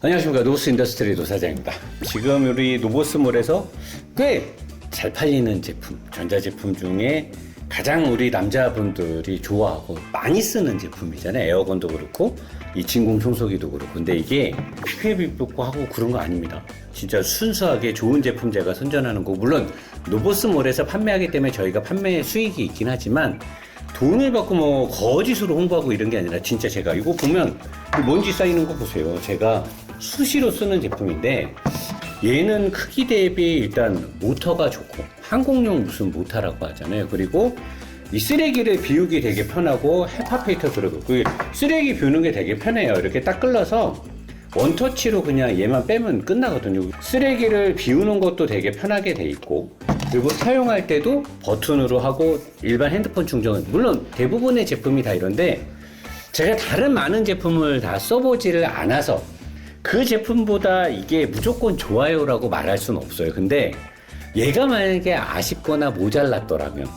안녕하십니까. 노보스 인더스트리 노사장입니다. 지금 우리 노보스몰에서 꽤 잘 팔리는 제품, 전자제품 중에 가장 우리 남자분들이 좋아하고 많이 쓰는 제품이잖아요. 에어건도 그렇고 이 진공 청소기도 그렇고. 근데 이게 PPL 비법고 하고 그런 거 아닙니다. 진짜 순수하게 좋은 제품 제가 선전하는 거. 물론 노보스몰에서 판매하기 때문에 저희가 판매 수익이 있긴 하지만 돈을 받고 뭐 거짓으로 홍보하고 이런 게 아니라 진짜 제가 이거 보면 먼지 쌓이는 거 보세요. 제가 수시로 쓰는 제품인데 얘는 크기 대비 일단 모터가 좋고 항공용 무슨 모터라고 하잖아요. 그리고 이 쓰레기를 비우기 되게 편하고 헤파 페이터 들어가고 그 쓰레기 비우는 게 되게 편해요. 이렇게 딱 끌러서 원터치로 그냥 얘만 빼면 끝나거든요. 쓰레기를 비우는 것도 되게 편하게 돼 있고 그리고 사용할 때도 버튼으로 하고 일반 핸드폰 충전은 물론 대부분의 제품이 다 이런데 제가 다른 많은 제품을 다 써보지를 않아서 그 제품보다 이게 무조건 좋아요라고 말할 수는 없어요. 근데 얘가 만약에 아쉽거나 모자랐더라면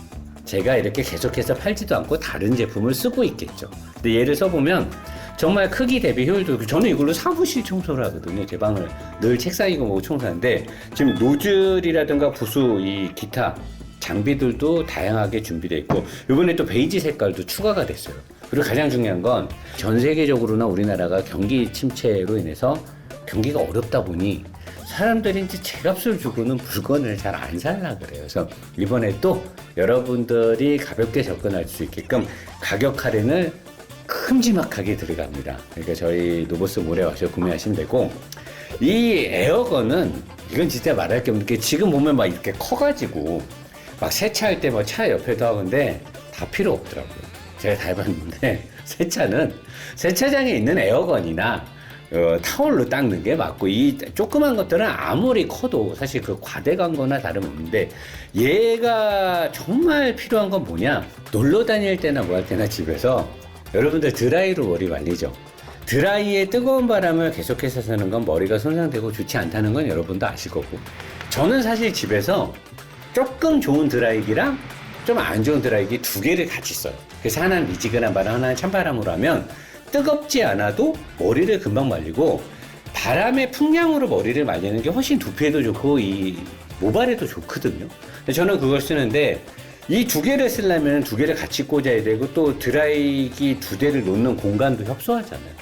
제가 이렇게 계속해서 팔지도 않고 다른 제품을 쓰고 있겠죠. 근데 얘를 써보면 정말 크기 대비 효율도 저는 이걸로 사무실 청소를 하거든요. 제 방을 늘 책 쌓이고 뭐 청소하는데 지금 노즐이라든가 부수 이 기타 장비들도 다양하게 준비되어 있고 이번에 또 베이지 색깔도 추가가 됐어요. 그리고 가장 중요한 건 전 세계적으로나 우리나라가 경기 침체로 인해서 경기가 어렵다 보니 사람들이 이제 제값을 주고는 물건을 잘 안 살라 그래요. 그래서 이번에 또 여러분들이 가볍게 접근할 수 있게끔 가격 할인을 큼지막하게 들어갑니다. 그러니까 저희 노보스몰에 와서 구매하시면 되고 이 에어건은 이건 진짜 말할 게 없는 게 지금 보면 막 이렇게 커가지고 막 세차할 때 뭐 차 옆에도 하는데 다 필요 없더라고요. 제가 다 해봤는데 세차장에 있는 에어건이나 타월로 닦는 게 맞고 이 조그만 것들은 아무리 커도 사실 그 과대광 거나 다름없는데 얘가 정말 필요한 건 뭐냐 놀러 다닐 때나 뭐 할 때나 집에서 여러분들 드라이로 머리 말리죠. 드라이에 뜨거운 바람을 계속해서 쓰는 건 머리가 손상되고 좋지 않다는 건 여러분도 아실 거고 저는 사실 집에서 조금 좋은 드라이기랑 좀 안 좋은 드라이기 두 개를 같이 써요. 그래서 하나는 미지근한 바람, 하나는 찬바람으로 하면 뜨겁지 않아도 머리를 금방 말리고 바람의 풍량으로 머리를 말리는 게 훨씬 두피에도 좋고 이 모발에도 좋거든요. 저는 그걸 쓰는데 이 두 개를 쓰려면 두 개를 같이 꽂아야 되고 또 드라이기 두 대를 놓는 공간도 협소하잖아요.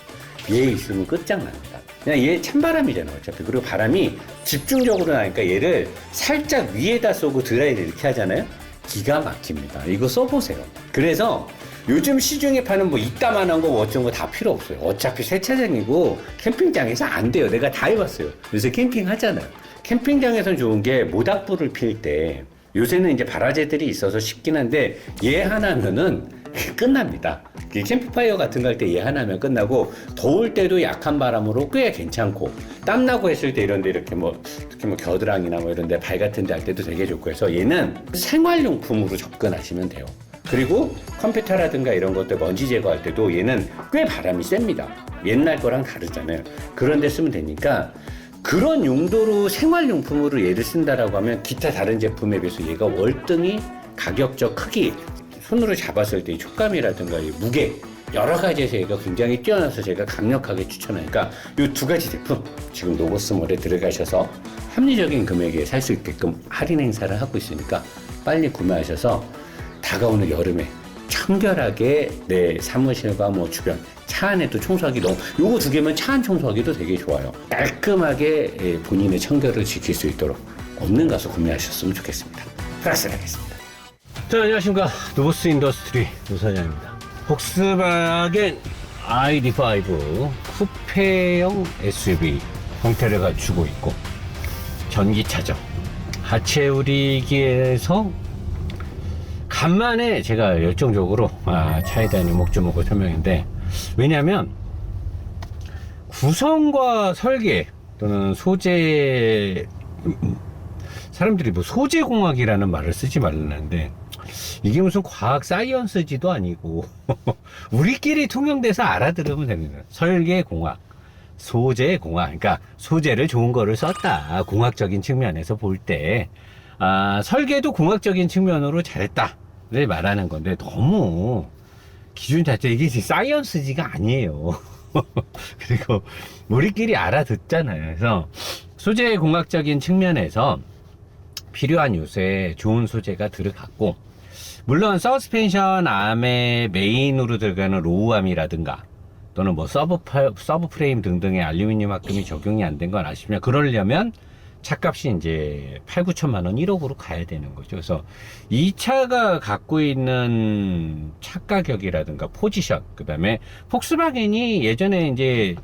얘 있으면 끝장납니다. 그냥 얘 찬바람이잖아요 어차피. 그리고 바람이 집중적으로 나니까 얘를 살짝 위에다 쏘고 드라이를 이렇게 하잖아요. 기가 막힙니다. 이거 써보세요. 그래서 요즘 시중에 파는 뭐 이따만한 거 어쩐 거 다 필요 없어요. 어차피 세차장이고 캠핑장에서 안 돼요. 내가 다 해봤어요. 요새 캠핑 하잖아요. 캠핑장에선 좋은 게 모닥불을 필 때 요새는 이제 발화제들이 있어서 쉽긴 한데 얘 하나면은 끝납니다. 캠프파이어 같은 거 할 때 얘 하나면 끝나고 더울 때도 약한 바람으로 꽤 괜찮고 땀나고 했을 때 이런데 이렇게 뭐 특히 뭐 겨드랑이나 뭐 이런데 발 같은 데 할 때도 되게 좋고 해서 얘는 생활용품으로 접근하시면 돼요. 그리고 컴퓨터라든가 이런 것들 먼지 제거할 때도 얘는 꽤 바람이 셉니다. 옛날 거랑 다르잖아요. 그런 데 쓰면 되니까 그런 용도로 생활용품으로 얘를 쓴다라고 하면 기타 다른 제품에 비해서 얘가 월등히 가격적 크기 손으로 잡았을 때 이 촉감이라든가 이 무게 여러 가지에서 얘가 굉장히 뛰어나서 제가 강력하게 추천하니까 이 두 가지 제품 지금 노보스몰에 들어가셔서 합리적인 금액에 살 수 있게끔 할인 행사를 하고 있으니까 빨리 구매하셔서 다가오는 여름에 청결하게 내 사무실과 뭐 주변 차 안에도 청소하기 너무 요거 두 개면 차 안 청소하기도 되게 좋아요. 깔끔하게 본인의 청결을 지킬 수 있도록 없는 가서 구매하셨으면 좋겠습니다. 플러스 하겠습니다. 자, 안녕하십니까. 노보스 인더스트리 노사장입니다. 폭스바겐 ID5 쿠페형 SUV 형태를 갖추고 있고 전기차죠. 하체 우리기에서 간만에 제가 열정적으로 차에 대한 유목조목을 설명인데 왜냐하면 구성과 설계 또는 소재 사람들이 뭐 소재공학이라는 말을 쓰지 말라는데 이게 무슨 과학 사이언스지도 아니고 우리끼리 통용돼서 알아들으면 됩니다. 설계공학, 소재공학, 그러니까 소재를 좋은 거를 썼다. 공학적인 측면에서 볼 때 설계도 공학적인 측면으로 잘했다를 말하는 건데 너무 기준 자체 이게 사이언스지가 아니에요. 그리고 우리끼리 알아듣잖아요. 그래서 소재 공학적인 측면에서 필요한 요소에 좋은 소재가 들어갔고, 물론 서스펜션 암의 메인으로 들어가는 로우암이라든가 또는 뭐 서브 프레임 등등의 알루미늄 합금이 적용이 안 된 건 아시면, 그러려면 차값이 이제 8, 9천만 원, 1억으로 가야 되는 거죠. 그래서 이 차가 갖고 있는 차 가격이라든가 포지션, 그 다음에 폭스바겐이 예전에 이제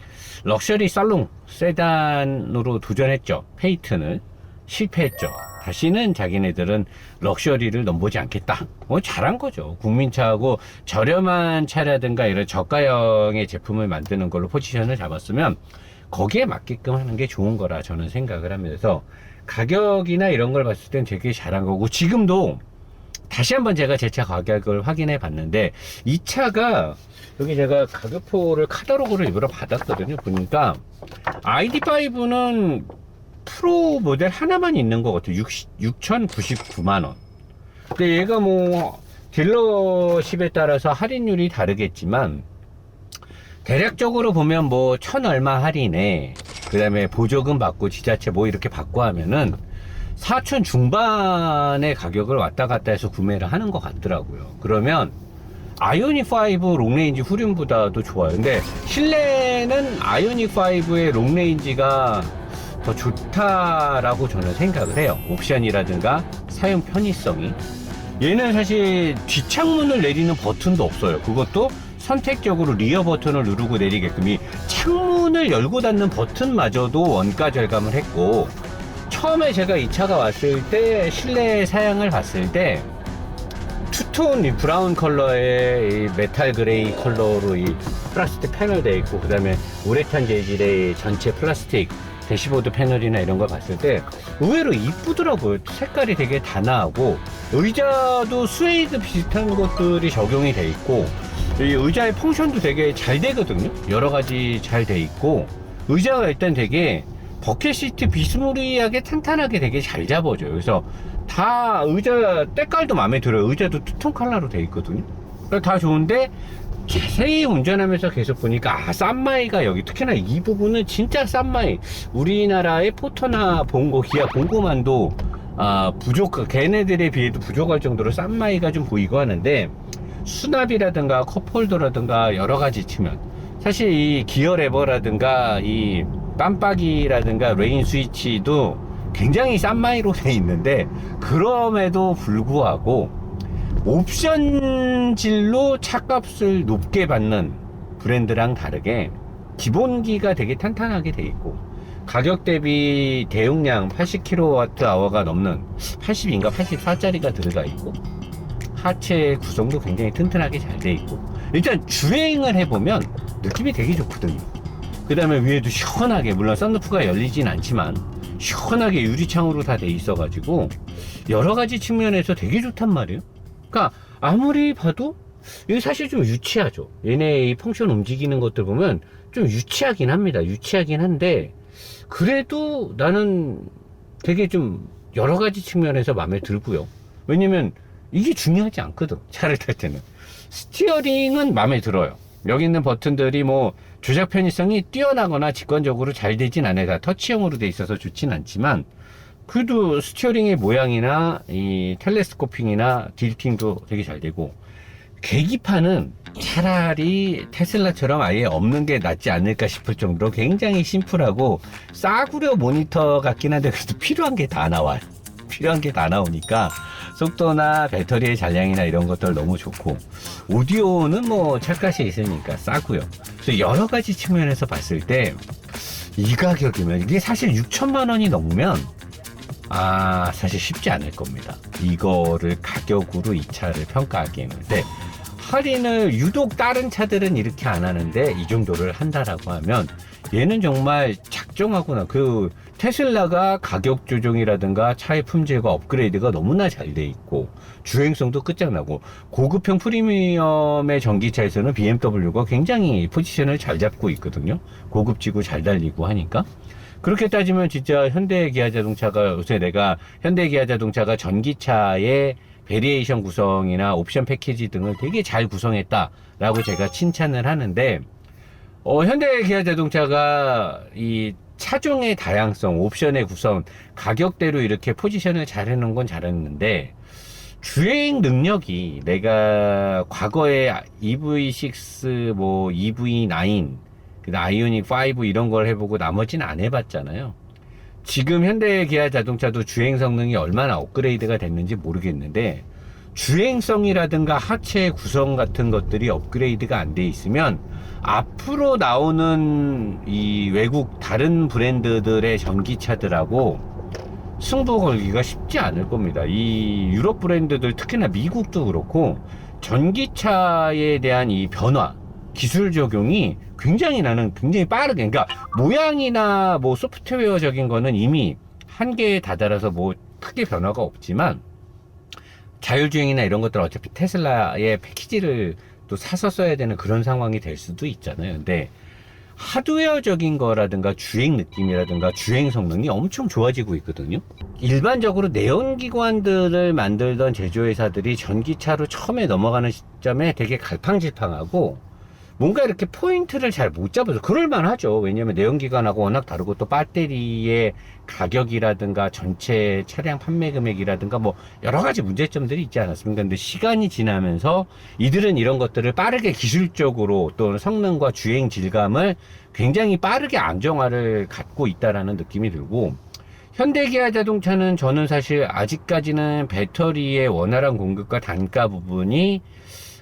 럭셔리 살롱 세단으로 도전했죠. 페이튼을 실패했죠. 다시는 자기네들은 럭셔리를 넘보지 않겠다. 잘한 거죠. 국민차하고 저렴한 차라든가 이런 저가형의 제품을 만드는 걸로 포지션을 잡았으면 거기에 맞게끔 하는 게 좋은 거라 저는 생각을 하면서, 가격이나 이런 걸 봤을 땐 되게 잘한 거고, 지금도 다시 한번 제가 제 차 가격을 확인해 봤는데, 이 차가 여기 제가 가격표를 카탈로그를 일부러 받았거든요. 보니까 ID5는 프로 모델 하나만 있는 것 같아요. 6,099만원. 근데 얘가 뭐 딜러십에 따라서 할인율이 다르겠지만 대략적으로 보면 뭐 1,000 얼마 할인에 그 다음에 보조금 받고 지자체 뭐 이렇게 받고 하면은 4천 중반의 가격을 왔다 갔다 해서 구매를 하는 것 같더라고요. 그러면 아이오닉5 롱레인지 후륜보다도 좋아요. 근데 실내는 아이오닉5의 롱레인지가 더 좋다라고 저는 생각을 해요. 옵션이라든가 사용 편의성이. 얘는 사실 뒷창문을 내리는 버튼도 없어요. 그것도 선택적으로 리어 버튼을 누르고 내리게끔, 이 창문을 열고 닫는 버튼마저도 원가 절감을 했고, 처음에 제가 이 차가 왔을 때 실내 사양을 봤을 때 투톤 이 브라운 컬러의 이 메탈 그레이 컬러로 이 플라스틱 패널 되어 있고, 그 다음에 우레탄 재질의 전체 플라스틱 대시보드 패널이나 이런 걸 봤을 때 의외로 이쁘더라고요. 색깔이 되게 단아하고, 의자도 스웨이드 비슷한 것들이 적용이 돼 있고, 이 의자의 펑션도 되게 잘 되거든요. 여러 가지 잘 돼 있고, 의자가 일단 되게 버켓 시트 비스무리하게 탄탄하게 되게 잘 잡아줘요. 그래서 다 의자 때깔도 마음에 들어요. 의자도 투톤 컬러로 돼 있거든요. 다 좋은데 자세히 운전하면서 계속 보니까 싼마이가 여기, 특히나 이 부분은 진짜 싼마이. 우리나라의 포터나 봉고, 기아 봉고만도 걔네들에 비해도 부족할 정도로 싼마이가 좀 보이고 하는데, 수납이라든가 컵홀더라든가 여러 가지 측면, 사실 이 기어 레버라든가 이 깜빡이라든가 레인 스위치도 굉장히 싼마이로 돼 있는데, 그럼에도 불구하고 옵션질로 차값을 높게 받는 브랜드랑 다르게 기본기가 되게 탄탄하게 돼 있고, 가격 대비 대용량 80kWh가 넘는 80인가 84짜리가 들어가 있고, 하체 구성도 굉장히 튼튼하게 잘 돼 있고, 일단 주행을 해보면 느낌이 되게 좋거든요. 그 다음에 위에도 시원하게, 물론 썬루프가 열리진 않지만 시원하게 유리창으로 다 돼 있어가지고 여러 가지 측면에서 되게 좋단 말이에요. 그러니까 아무리 봐도 이게 사실 좀 유치하죠. 얘네 이 펑션 움직이는 것들 보면 좀 유치하긴 합니다. 유치하긴 한데, 그래도 나는 되게 좀 여러 가지 측면에서 마음에 들고요. 왜냐면 이게 중요하지 않거든, 차를 탈 때는. 스티어링은 마음에 들어요. 여기 있는 버튼들이 뭐 조작 편의성이 뛰어나거나 직관적으로 잘 되진 않아요. 다 터치형으로 돼 있어서 좋진 않지만, 그래도 스티어링의 모양이나 이 텔레스코핑이나 딜팅도 되게 잘 되고, 계기판은 차라리 테슬라처럼 아예 없는 게 낫지 않을까 싶을 정도로 굉장히 심플하고 싸구려 모니터 같긴 한데, 그래도 필요한 게 다 나와요. 필요한 게 다 나오니까 속도나 배터리의 잔량이나 이런 것들 너무 좋고, 오디오는 뭐 차값이 있으니까 싸고요. 그래서 여러 가지 측면에서 봤을 때 이 가격이면, 이게 사실 6천만 원이 넘으면 사실 쉽지 않을 겁니다. 이거를 가격으로 이 차를 평가하기에는. 근데 할인을 유독 다른 차들은 이렇게 안 하는데 이 정도를 한다라고 하면, 얘는 정말 작정하구나. 그 테슬라가 가격 조정이라든가 차의 품질과 업그레이드가 너무나 잘 돼 있고, 주행성도 끝장나고, 고급형 프리미엄의 전기차에서는 BMW가 굉장히 포지션을 잘 잡고 있거든요. 고급지고 잘 달리고 하니까. 그렇게 따지면 진짜 현대 기아 자동차가, 요새 내가 현대 기아 자동차가 전기차의 베리에이션 구성이나 옵션 패키지 등을 되게 잘 구성했다라고 제가 칭찬을 하는데, 현대 기아 자동차가 이 차종의 다양성, 옵션의 구성, 가격대로 이렇게 포지션을 잘 해놓은 건 잘했는데, 주행 능력이 내가 과거에 EV6, 뭐 EV9, 아이오닉 5 이런 걸 해보고 나머지는 안 해봤잖아요. 지금 현대 기아 자동차도 주행 성능이 얼마나 업그레이드가 됐는지 모르겠는데, 주행성이라든가 하체 구성 같은 것들이 업그레이드가 안 돼 있으면 앞으로 나오는 이 외국 다른 브랜드들의 전기차들하고 승부 걸기가 쉽지 않을 겁니다. 이 유럽 브랜드들, 특히나 미국도 그렇고 전기차에 대한 이 변화, 기술 적용이 나는 굉장히 빠르게, 그러니까 모양이나 뭐 소프트웨어적인 거는 이미 한계에 다다라서 뭐 크게 변화가 없지만, 자율주행이나 이런 것들 어차피 테슬라의 패키지를 또 사서 써야 되는 그런 상황이 될 수도 있잖아요. 근데 하드웨어적인 거라든가 주행 느낌이라든가 주행 성능이 엄청 좋아지고 있거든요. 일반적으로 내연기관들을 만들던 제조회사들이 전기차로 처음에 넘어가는 시점에 되게 갈팡질팡하고 뭔가 이렇게 포인트를 잘 못 잡아서, 그럴만 하죠. 왜냐면 내연기관하고 워낙 다르고 또 배터리의 가격이라든가 전체 차량 판매 금액이라든가 뭐 여러 가지 문제점들이 있지 않았습니까? 근데 시간이 지나면서 이들은 이런 것들을 빠르게 기술적으로 또 성능과 주행 질감을 굉장히 빠르게 안정화를 갖고 있다라는 느낌이 들고, 현대기아 자동차는 저는 사실 아직까지는 배터리의 원활한 공급과 단가 부분이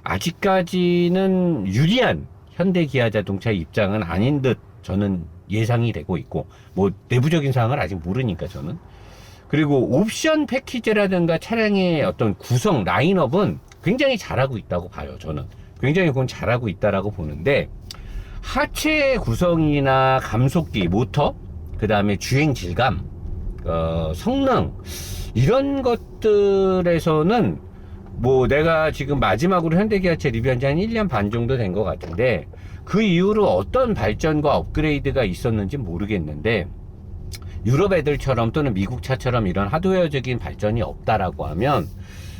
아직까지는 유리한 현대기아 자동차 입장은 아닌 듯 저는 예상이 되고 있고, 뭐 내부적인 사항을 아직 모르니까 저는. 그리고 옵션 패키지라든가 차량의 어떤 구성 라인업은 굉장히 잘하고 있다고 봐요. 저는 굉장히 그건 잘하고 있다라고 보는데, 하체 구성이나 감속기, 모터, 그 다음에 주행 질감, 성능, 이런 것들에서는 뭐 내가 지금 마지막으로 현대기아차 리뷰한 지 한 1년 반 정도 된 것 같은데, 그 이후로 어떤 발전과 업그레이드가 있었는지 모르겠는데, 유럽 애들처럼 또는 미국 차처럼 이런 하드웨어적인 발전이 없다라고 하면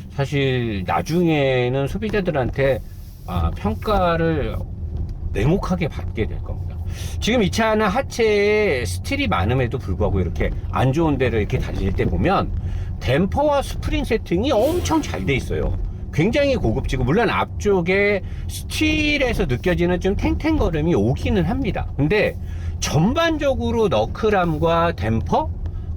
사실 나중에는 소비자들한테 평가를 냉혹하게 받게 될 겁니다. 지금 이 차는 하체에 스틸이 많음에도 불구하고 이렇게 안 좋은 데를 이렇게 달릴 때 보면 댐퍼와 스프링 세팅이 엄청 잘 돼 있어요. 굉장히 고급지고, 물론 앞쪽에 스틸에서 느껴지는 좀 탱탱거림이 오기는 합니다. 근데 전반적으로 너클암과 댐퍼,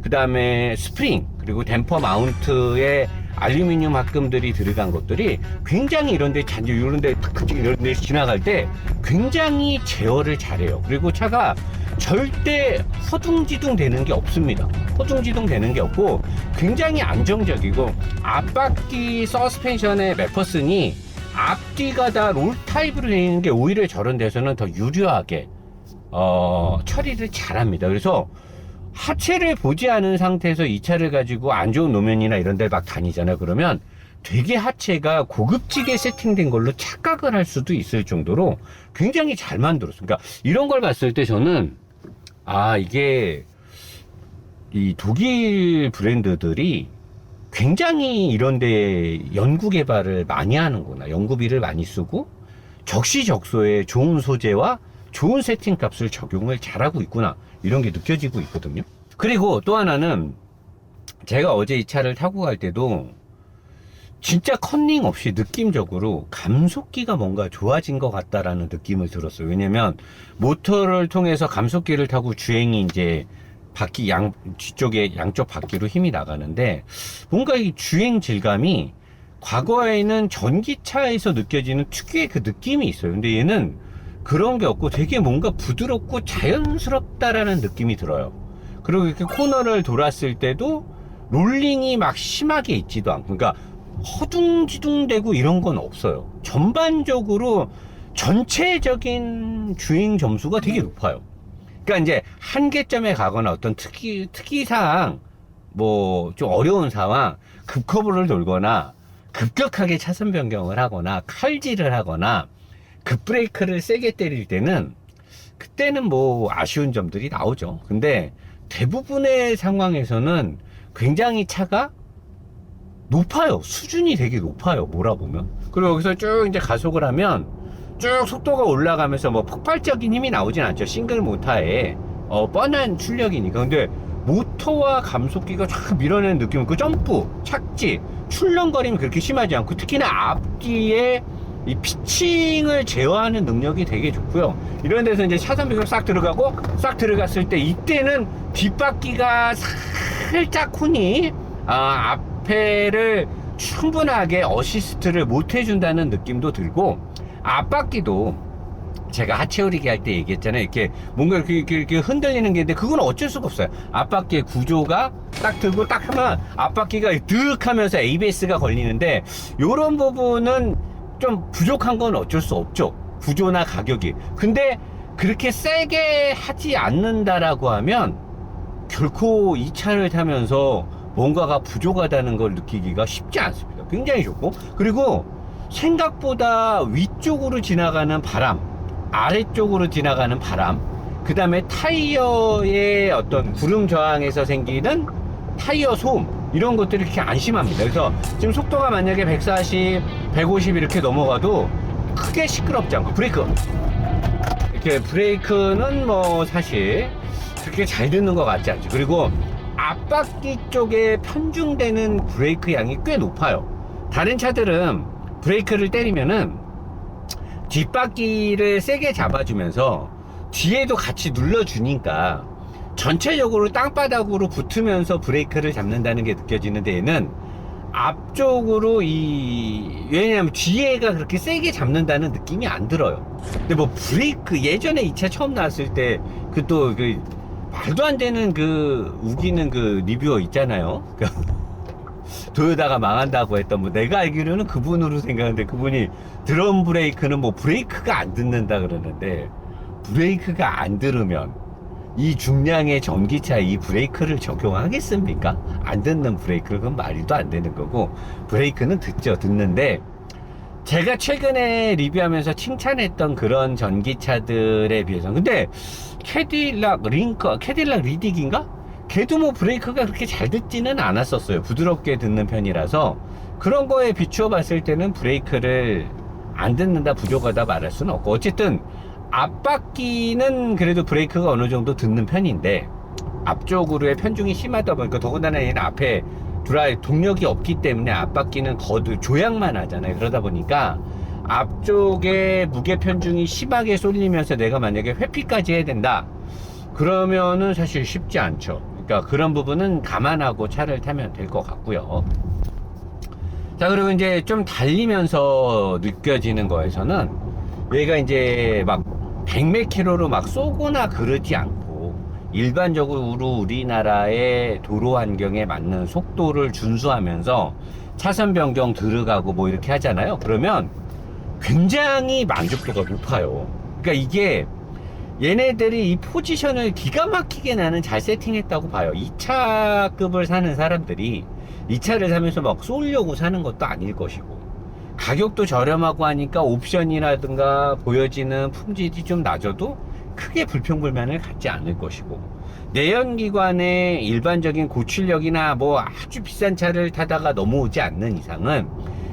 그 다음에 스프링, 그리고 댐퍼 마운트에 알루미늄 합금들이 들어간 것들이 굉장히 이런데 잔디, 이런데 이런데 지나갈 때 굉장히 제어를 잘해요. 그리고 차가 절대 허둥지둥 되는 게 없습니다. 허둥지둥 되는 게 없고 굉장히 안정적이고, 앞바퀴 서스펜션의 매퍼슨이 앞뒤가 다 롤 타입으로 되어 있는 게 오히려 저런 데서는 더 유려하게 처리를 잘합니다. 그래서 하체를 보지 않은 상태에서 이 차를 가지고 안 좋은 노면이나 이런 데 막 다니잖아요. 그러면 되게 하체가 고급지게 세팅된 걸로 착각을 할 수도 있을 정도로 굉장히 잘 만들었어요. 그러니까 이런 걸 봤을 때 저는 이게 이 독일 브랜드들이 굉장히 이런 데 연구 개발을 많이 하는구나. 연구비를 많이 쓰고 적시적소에 좋은 소재와 좋은 세팅 값을 적용을 잘하고 있구나, 이런 게 느껴지고 있거든요. 그리고 또 하나는, 제가 어제 이 차를 타고 갈 때도 진짜 컨닝 없이 느낌적으로 감속기가 뭔가 좋아진 것 같다라는 느낌을 들었어요. 왜냐면 모터를 통해서 감속기를 타고 주행이 이제 바퀴 뒤쪽에 양쪽 바퀴로 힘이 나가는데, 뭔가 이 주행 질감이 과거에는 전기차에서 느껴지는 특유의 그 느낌이 있어요. 근데 얘는 그런 게 없고 되게 뭔가 부드럽고 자연스럽다라는 느낌이 들어요. 그리고 이렇게 코너를 돌았을 때도 롤링이 막 심하게 있지도 않고, 그러니까 허둥지둥되고 이런 건 없어요. 전반적으로 전체적인 주행 점수가 되게 높아요. 그러니까 이제 한계점에 가거나 어떤 특이사항, 뭐 좀 어려운 상황, 급커브를 돌거나 급격하게 차선 변경을 하거나 칼질을 하거나 급브레이크를 세게 때릴 때는, 그때는 뭐 아쉬운 점들이 나오죠. 근데 대부분의 상황에서는 굉장히 차가 높아요. 수준이 되게 높아요, 몰아보면. 그리고 여기서 쭉 이제 가속을 하면 쭉 속도가 올라가면서 뭐 폭발적인 힘이 나오진 않죠. 싱글 모터에 뻔한 출력이니까. 근데 모터와 감속기가 쫙 밀어내는 느낌은 그 점프, 착지, 출렁거림이 그렇게 심하지 않고, 특히나 앞뒤에 이 피칭을 제어하는 능력이 되게 좋고요. 이런 데서 이제 차선 변속 싹 들어가고, 싹 들어갔을 때 이때는 뒷바퀴가 살짝 훈이 앞에를 충분하게 어시스트를 못 해준다는 느낌도 들고, 앞바퀴도 제가 하체 오리기 할 때 얘기했잖아요. 이렇게 뭔가 이렇게 흔들리는 게 있는데, 그건 어쩔 수가 없어요. 앞바퀴의 구조가 딱 들고 딱 하면 앞바퀴가 득 하면서 ABS가 걸리는데, 요런 부분은 좀 부족한 건 어쩔 수 없죠. 구조나 가격이. 근데 그렇게 세게 하지 않는다라고 하면 결코 이 차를 타면서 뭔가가 부족하다는 걸 느끼기가 쉽지 않습니다. 굉장히 좋고, 그리고 생각보다 위쪽으로 지나가는 바람, 아래쪽으로 지나가는 바람, 그 다음에 타이어의 어떤 구름 저항에서 생기는 타이어 소음, 이런 것들이 이렇게 안 심합니다. 그래서 지금 속도가 만약에 140, 150 이렇게 넘어가도 크게 시끄럽지 않고, 이렇게 브레이크는 뭐 사실 그렇게 잘 듣는 것 같지 않죠. 그리고 앞바퀴 쪽에 편중되는 브레이크 양이 꽤 높아요. 다른 차들은 브레이크를 때리면은 뒷바퀴를 세게 잡아주면서 뒤에도 같이 눌러주니까 전체적으로 땅바닥으로 붙으면서 브레이크를 잡는다는 게 느껴지는데, 얘는 앞쪽으로 왜냐하면 뒤에가 그렇게 세게 잡는다는 느낌이 안 들어요. 근데 뭐 브레이크, 예전에 이 차 처음 나왔을 때 말도 안 되는 우기는 리뷰어 있잖아요. 도요다가 망한다고 했던, 뭐 내가 알기로는 그분으로 생각하는데, 그분이 드럼 브레이크는 뭐 브레이크가 안 듣는다 그러는데, 브레이크가 안 들으면 이 중량의 전기차에 이 브레이크를 적용하겠습니까? 안 듣는 브레이크는 그건 말도 안 되는 거고, 브레이크는 듣는데, 제가 최근에 리뷰하면서 칭찬했던 그런 전기차들에 비해서, 근데 캐딜락 리딕인가? 걔도 뭐 브레이크가 그렇게 잘 듣지는 않았었어요. 부드럽게 듣는 편이라서 그런 거에 비추어 봤을 때는 브레이크를 안 듣는다, 부족하다 말할 수는 없고, 어쨌든 앞바퀴는 그래도 브레이크가 어느 정도 듣는 편인데, 앞쪽으로의 편중이 심하다 보니까, 더군다나 얘는 앞에 동력이 없기 때문에 앞바퀴는 조향만 하잖아요. 그러다 보니까 앞쪽에 무게 편중이 심하게 쏠리면서 내가 만약에 회피까지 해야 된다 그러면은 사실 쉽지 않죠. 그러니까 그런 부분은 감안하고 차를 타면 될 것 같고요. 자, 그리고 이제 좀 달리면서 느껴지는 거에서는 얘가 이제 막 100몇 킬로로 막 쏘거나 그러지 않고, 일반적으로 우리나라의 도로 환경에 맞는 속도를 준수하면서 차선 변경 들어가고 뭐 이렇게 하잖아요. 그러면 굉장히 만족도가 높아요. 그러니까 이게 얘네들이 이 포지션을 기가 막히게 나는 잘 세팅했다고 봐요. 2차급을 사는 사람들이 이 차를 사면서 막 쏘려고 사는 것도 아닐 것이고, 가격도 저렴하고 하니까 옵션이라든가 보여지는 품질이 좀 낮아도 크게 불평불만을 갖지 않을 것이고, 내연기관의 일반적인 고출력이나 뭐 아주 비싼 차를 타다가 넘어오지 않는 이상은,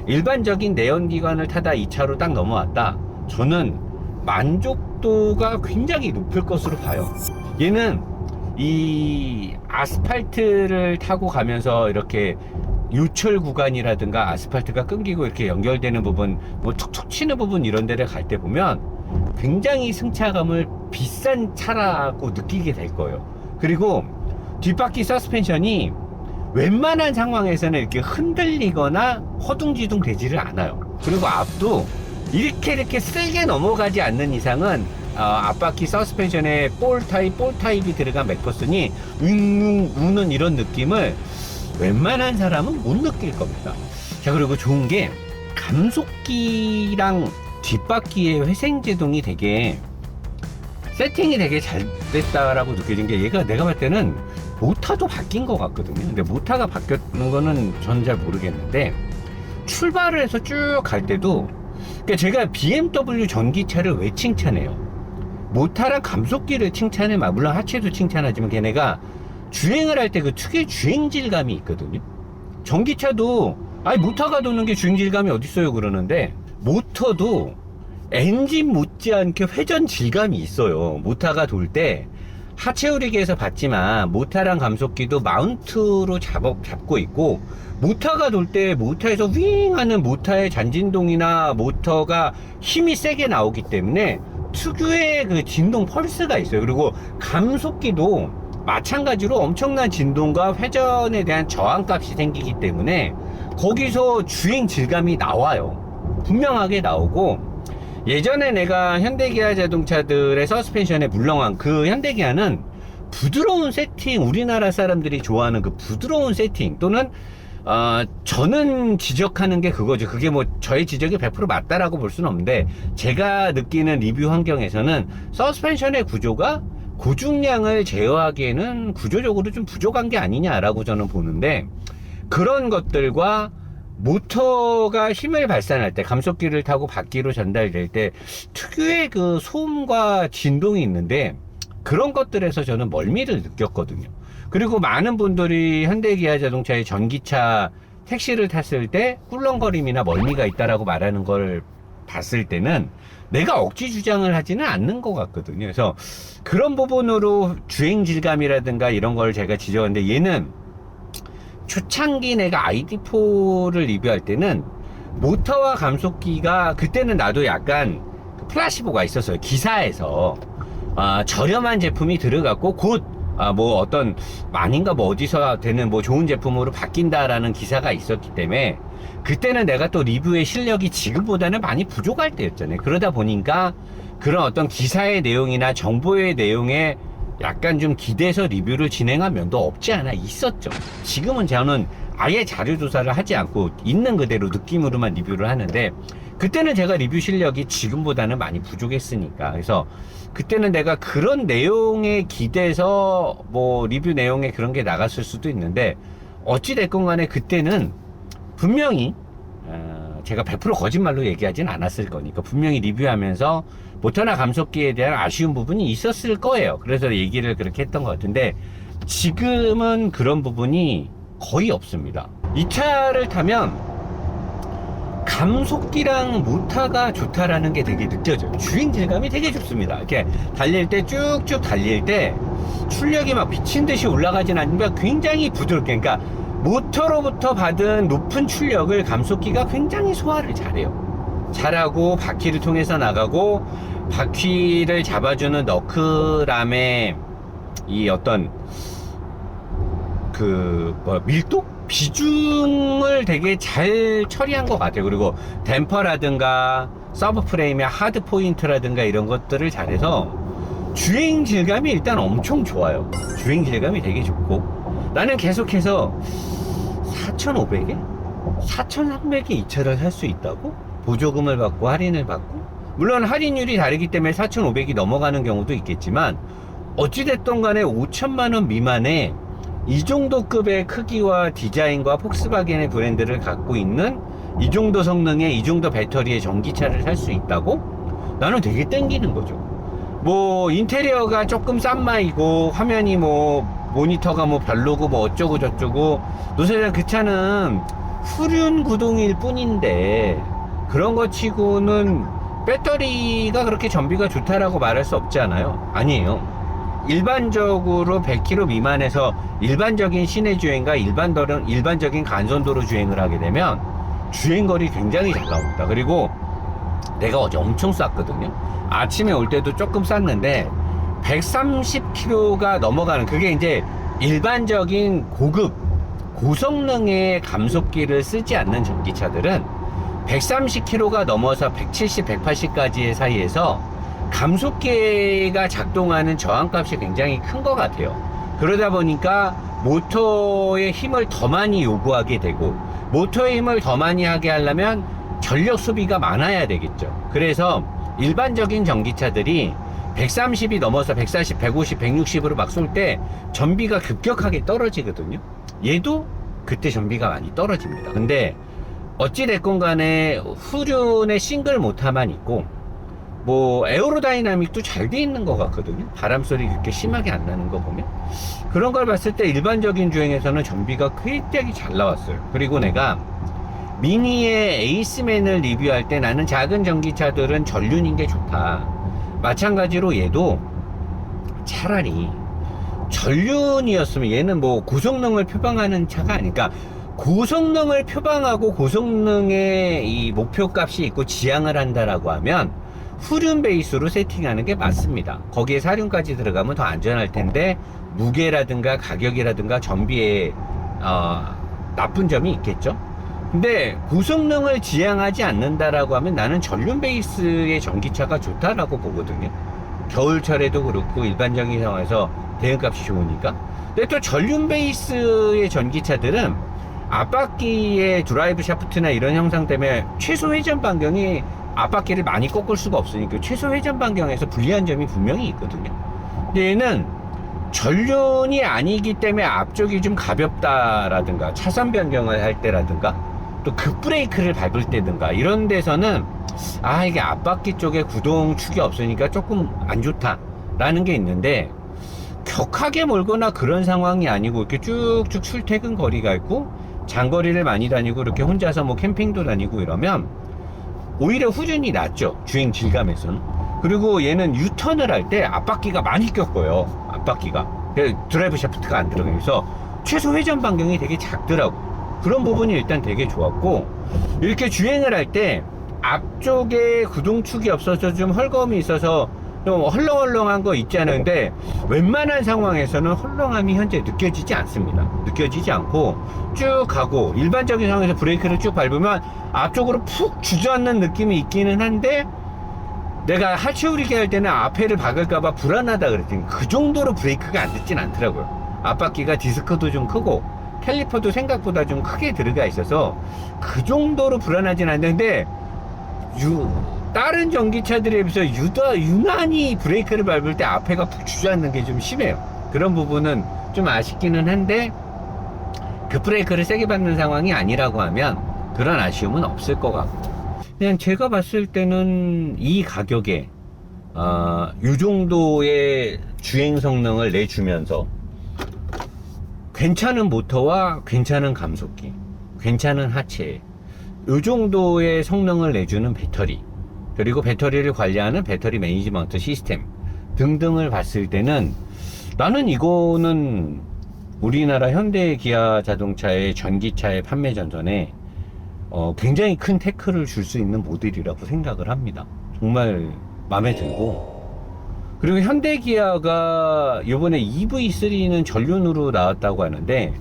일반적인 내연기관을 타다 이 차로 딱 넘어왔다, 저는 만족도가 굉장히 높을 것으로 봐요. 얘는 이 아스팔트를 타고 가면서 이렇게 요철 구간이라든가 아스팔트가 끊기고 이렇게 연결되는 부분, 뭐 툭툭 치는 부분, 이런 데를 갈 때 보면 굉장히 승차감을 비싼 차라고 느끼게 될 거예요. 그리고 뒷바퀴 서스펜션이 웬만한 상황에서는 이렇게 흔들리거나 허둥지둥 되지를 않아요. 그리고 앞도 이렇게 세게 넘어가지 않는 이상은 앞바퀴 서스펜션에 볼 타입이 들어간 맥퍼슨이 웅웅 우는 이런 느낌을 웬만한 사람은 못 느낄 겁니다. 자, 그리고 좋은 게 감속기랑 뒷바퀴의 회생제동이 되게 세팅이 되게 잘 됐다라고 느껴진 게, 얘가 내가 볼 때는 모터도 바뀐 것 같거든요. 근데 모터가 바뀌었는 거는 저는 잘 모르겠는데, 출발을 해서 쭉 갈 때도, 그러니까 제가 BMW 전기차를 왜 칭찬해요? 모터랑 감속기를 칭찬해. 물론 하체도 칭찬하지만 걔네가 주행을 할 때 그 특유의 주행질감이 있거든요. 전기차도 모터가 도는 게 주행질감이 어딨어요 그러는데, 모터도 엔진 못지않게 회전 질감이 있어요. 모터가 돌 때 하체 우리기에서 봤지만 모터랑 감속기도 마운트로 잡고 있고, 모터가 돌 때 모터에서 윙 하는 모터의 잔진동이나 모터가 힘이 세게 나오기 때문에 특유의 그 진동 펄스가 있어요. 그리고 감속기도 마찬가지로 엄청난 진동과 회전에 대한 저항값이 생기기 때문에 거기서 주행 질감이 나와요. 분명하게 나오고, 예전에 내가 현대기아 자동차들의 서스펜션에 물렁한 그 현대기아는 부드러운 세팅, 우리나라 사람들이 좋아하는 그 부드러운 세팅, 또는 저는 지적하는 게 그거죠. 그게 뭐 저의 지적이 100% 맞다라고 볼 수는 없는데, 제가 느끼는 리뷰 환경에서는 서스펜션의 구조가 고중량을 제어하기에는 구조적으로 좀 부족한 게 아니냐라고 저는 보는데, 그런 것들과 모터가 힘을 발산할 때, 감속기를 타고 바퀴로 전달될 때 특유의 그 소음과 진동이 있는데, 그런 것들에서 저는 멀미를 느꼈거든요. 그리고 많은 분들이 현대기아 자동차의 전기차 택시를 탔을 때 꿀렁거림이나 멀미가 있다라고 말하는 걸 봤을 때는 내가 억지 주장을 하지는 않는 것 같거든요. 그래서 그런 부분으로 주행 질감이라든가 이런 걸 제가 지적하는데, 얘는 초창기 내가 ID4를 리뷰할 때는 모터와 감속기가, 그때는 나도 약간 플라시보가 있었어요. 기사에서 저렴한 제품이 들어갔고 곧 뭐 어떤 아닌가 뭐 어디서 되는 뭐 좋은 제품으로 바뀐다라는 기사가 있었기 때문에, 그때는 내가 또 리뷰의 실력이 지금보다는 많이 부족할 때였잖아요. 그러다 보니까 그런 어떤 기사의 내용이나 정보의 내용에 약간 좀 기대서 리뷰를 진행한 면도 없지 않아 있었죠. 지금은 저는 아예 자료조사를 하지 않고 있는 그대로 느낌으로만 리뷰를 하는데, 그때는 제가 리뷰 실력이 지금보다는 많이 부족했으니까, 그래서 그때는 내가 그런 내용에 기대서 뭐 리뷰 내용에 그런 게 나갔을 수도 있는데, 어찌됐건 간에 그때는 분명히 제가 100% 거짓말로 얘기하진 않았을 거니까 분명히 리뷰하면서 모터나 감속기에 대한 아쉬운 부분이 있었을 거예요. 그래서 얘기를 그렇게 했던 것 같은데, 지금은 그런 부분이 거의 없습니다. 이 차를 타면 감속기랑 모터가 좋다라는 게 되게 느껴져요. 주행 질감이 되게 좋습니다. 이렇게 달릴 때, 쭉쭉 달릴 때 출력이 막 미친 듯이 올라가진 않지만 굉장히 부드럽게, 그러니까 모터로부터 받은 높은 출력을 감속기가 굉장히 소화를 잘하고, 바퀴를 통해서 나가고, 바퀴를 잡아주는 너클함의 이 어떤 밀도? 비중을 되게 잘 처리한 것 같아요. 그리고 댐퍼라든가 서브 프레임의 하드 포인트라든가 이런 것들을 잘해서 주행 질감이 일단 엄청 좋아요. 주행 질감이 되게 좋고, 나는 계속해서 4,500에 4,300에 이 차를 살 수 있다고? 보조금을 받고 할인을 받고, 물론 할인율이 다르기 때문에 4,500이 넘어가는 경우도 있겠지만, 어찌됐든 간에 5천만원 미만에 이 정도 급의 크기와 디자인과 폭스바겐의 브랜드를 갖고 있는 이 정도 성능의 이 정도 배터리의 전기차를 살 수 있다고? 나는 되게 땡기는 거죠. 뭐 인테리어가 조금 싼 마이고, 화면이 뭐 모니터가 뭐 별로고 뭐 어쩌고 저쩌고, 노세단 그 차는 후륜 구동일 뿐인데 그런 거 치고는 배터리가 그렇게 전비가 좋다라고 말할 수 없지 않아요? 아니에요. 일반적으로 100km 미만에서 일반적인 시내 주행과 일반적인 간선도로 주행을 하게 되면 주행거리 굉장히 잘 나옵니다. 그리고 내가 어제 엄청 쌌거든요. 아침에 올 때도 조금 쌌는데 130km가 넘어가는, 그게 이제 일반적인 고급 고성능의 감속기를 쓰지 않는 전기차들은 130km가 넘어서 170, 180까지의 사이에서 감속기가 작동하는 저항값이 굉장히 큰 것 같아요. 그러다 보니까 모터의 힘을 더 많이 요구하게 되고, 모터의 힘을 더 많이 하게 하려면 전력 소비가 많아야 되겠죠. 그래서 일반적인 전기차들이 130이 넘어서 140, 150, 160으로 막 쏠 때 전비가 급격하게 떨어지거든요. 얘도 그때 전비가 많이 떨어집니다. 근데 어찌됐건 간에 후륜의 싱글 모터만 있고, 뭐 에어로다이나믹도 잘 돼 있는 것 같거든요. 바람소리 그렇게 심하게 안 나는 거 보면, 그런 걸 봤을 때 일반적인 주행에서는 전비가 굉장히 잘 나왔어요. 그리고 내가 미니의 에이스맨을 리뷰할 때 나는 작은 전기차들은 전륜인 게 좋다. 마찬가지로 얘도 차라리 전륜이었으면, 얘는 뭐 고성능을 표방하는 차가 아니니까, 고성능을 표방하고 고성능의 이 목표값이 있고 지향을 한다라고 하면 후륜 베이스로 세팅하는 게 맞습니다. 거기에 사륜까지 들어가면 더 안전할 텐데 무게라든가 가격이라든가 전비에 나쁜 점이 있겠죠. 근데 고성능을 지향하지 않는다라고 하면 나는 전륜 베이스의 전기차가 좋다라고 보거든요. 겨울철에도 그렇고 일반적인 상황에서 대응값이 좋으니까. 근데 또 전륜 베이스의 전기차들은 앞바퀴의 드라이브 샤프트나 이런 형상 때문에 최소 회전 반경이 앞바퀴를 많이 꺾을 수가 없으니까 최소 회전 반경에서 불리한 점이 분명히 있거든요. 근데 얘는 전륜이 아니기 때문에 앞쪽이 좀 가볍다라든가 차선 변경을 할 때라든가 또 급브레이크를 밟을 때든가 이런 데서는 이게 앞바퀴 쪽에 구동축이 없으니까 조금 안 좋다라는 게 있는데, 격하게 몰거나 그런 상황이 아니고 이렇게 쭉쭉 출퇴근 거리가 있고 장거리를 많이 다니고 이렇게 혼자서 뭐 캠핑도 다니고 이러면 오히려 후륜이 낫죠, 주행 질감에서는. 그리고 얘는 유턴을 할 때 앞바퀴가 많이 껴요. 앞바퀴가 드라이브 샤프트가 안 들어가서 최소 회전 반경이 되게 작더라고. 그런 부분이 일단 되게 좋았고, 이렇게 주행을 할 때 앞쪽에 구동축이 없어서 좀 헐거움이 있어서 좀 헐렁헐렁한 거 있지 않은데, 웬만한 상황에서는 헐렁함이 현재 느껴지지 않습니다. 느껴지지 않고 쭉 가고, 일반적인 상황에서 브레이크를 쭉 밟으면 앞쪽으로 푹 주저앉는 느낌이 있기는 한데, 내가 하체우리기 할 때는 앞에를 박을까봐 불안하다 그랬더니 그 정도로 브레이크가 안 듣진 않더라고요. 앞바퀴가 디스크도 좀 크고 캘리퍼도 생각보다 좀 크게 들어가 있어서 그 정도로 불안하진 않는데, 다른 전기차들에 비해서 유난히 브레이크를 밟을 때 앞에가 푹 주저앉는 게 좀 심해요. 그런 부분은 좀 아쉽기는 한데, 급브레이크를 세게 밟는 상황이 아니라고 하면 그런 아쉬움은 없을 것 같고, 그냥 제가 봤을 때는 이 가격에 이 정도의 주행 성능을 내주면서 괜찮은 모터와 괜찮은 감속기, 괜찮은 하체, 이 정도의 성능을 내주는 배터리, 그리고 배터리를 관리하는 배터리 매니지먼트 시스템 등등을 봤을 때는 나는 이거는 우리나라 현대 기아 자동차의 전기차의 판매 전선에 굉장히 큰 태클을 줄 수 있는 모델이라고 생각을 합니다. 정말 마음에 들고, 그리고 현대 기아가 이번에 EV3는 전륜으로 나왔다고 하는데,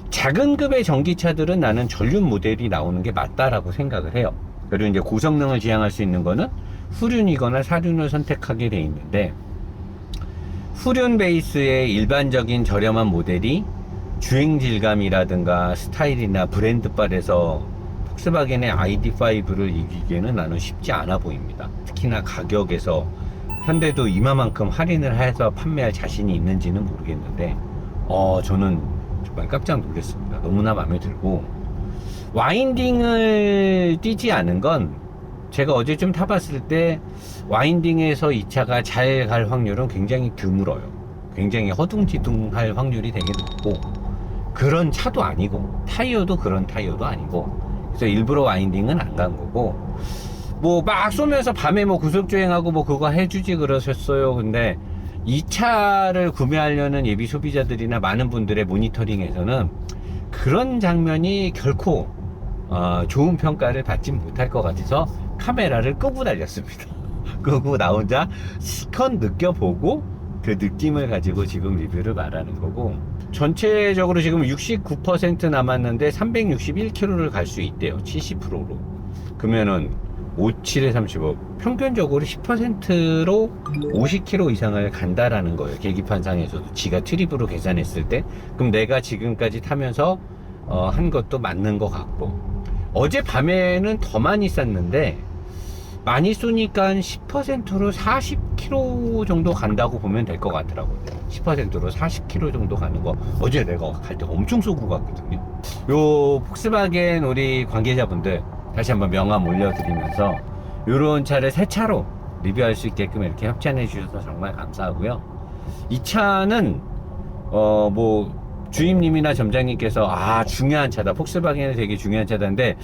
작은 급의 전기차들은 나는 전륜 모델이 나오는 게 맞다라고 생각을 해요. 그리고 이제 고성능을 지향할 수 있는 거는 후륜이거나 사륜을 선택하게 돼 있는데, 후륜 베이스의 일반적인 저렴한 모델이 주행 질감이라든가 스타일이나 브랜드빨에서 폭스바겐의 ID5를 이기기에는 나는 쉽지 않아 보입니다. 특히나 가격에서 현대도 이마만큼 할인을 해서 판매할 자신이 있는지는 모르겠는데, 저는 정말 깜짝 놀랐습니다. 너무나 마음에 들고, 와인딩을 띄지 않은 건 제가 어제 좀 타봤을 때 와인딩에서 이 차가 잘 갈 확률은 굉장히 드물어요. 굉장히 허둥지둥할 확률이 되게 높고, 그런 차도 아니고 타이어도 그런 타이어도 아니고, 그래서 일부러 와인딩은 안 간 거고, 뭐 막 쏘면서 밤에 뭐 고속주행하고 뭐 그거 해주지 그러셨어요. 근데 이 차를 구매하려는 예비 소비자들이나 많은 분들의 모니터링에서는 그런 장면이 결코 좋은 평가를 받지 못할 것 같아서 카메라를 끄고 달렸습니다. 끄고 나 혼자 시컷 느껴보고 그 느낌을 가지고 지금 리뷰를 말하는 거고, 전체적으로 지금 69% 남았는데 361km를 갈 수 있대요. 70%로. 그러면은 57에 35, 평균적으로 10%로 50km 이상을 간다라는 거예요. 계기판상에서도 지가 트립으로 계산했을 때. 그럼 내가 지금까지 타면서 한 것도 맞는 것 같고, 어제 밤에는 더 많이 쐈는데 많이 쏘니까 10%로 40km 정도 간다고 보면 될 것 같더라고요. 10%로 40km 정도 가는 거, 어제 내가 갈 때 엄청 쏘고 갔거든요. 요 폭스바겐 우리 관계자분들 다시 한번 명함 올려드리면서 요런 차를 새 차로 리뷰할 수 있게끔 이렇게 협찬해 주셔서 정말 감사하고요. 이 차는 뭐 주임님이나 점장님께서 중요한 차다, 폭스바겐은 되게 중요한 차다인데,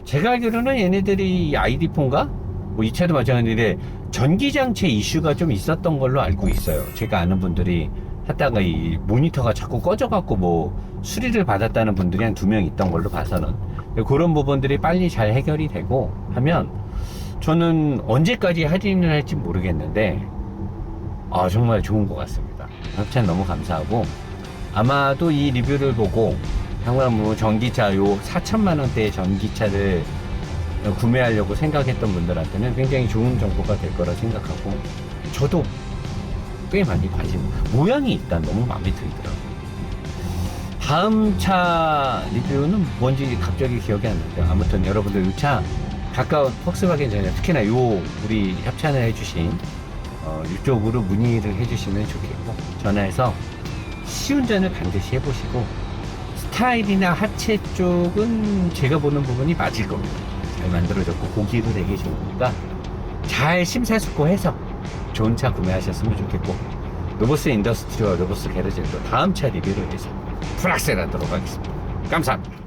제가 알기로는 얘네들이 ID4인가? 뭐 이 차도 마찬가지인데 전기장치 이슈가 좀 있었던 걸로 알고 있어요. 제가 아는 분들이 하다가 이 모니터가 자꾸 꺼져갖고 뭐 수리를 받았다는 분들이 한 2명 있던 걸로 봐서는, 그런 부분들이 빨리 잘 해결이 되고 하면 저는 언제까지 할인을 할지 모르겠는데 정말 좋은 것 같습니다. 협찬 너무 감사하고, 아마도 이 리뷰를 보고 정말 뭐 전기차 요 4천만 원대의 전기차를 구매하려고 생각했던 분들한테는 굉장히 좋은 정보가 될 거라 생각하고, 저도 꽤 많이 모양이 일단 너무 마음에 들더라고요. 다음 차 리뷰는 뭔지 갑자기 기억이 안 나요. 아무튼 여러분들 이 차 가까운 폭스바겐 전략, 특히나 요 우리 협찬을 해주신 이쪽으로 문의를 해주시면 좋겠고, 전화해서 시운전을 반드시 해보시고, 스타일이나 하체 쪽은 제가 보는 부분이 맞을 겁니다. 잘 만들어졌고 고기도 되게 좋으니까 잘 심사숙고해서 좋은 차 구매하셨으면 좋겠고, 로보스 인더스트리와 로보스 게러지도 다음 차 리뷰를 해서 풀악셀 하도록 하겠습니다. 감사합니다.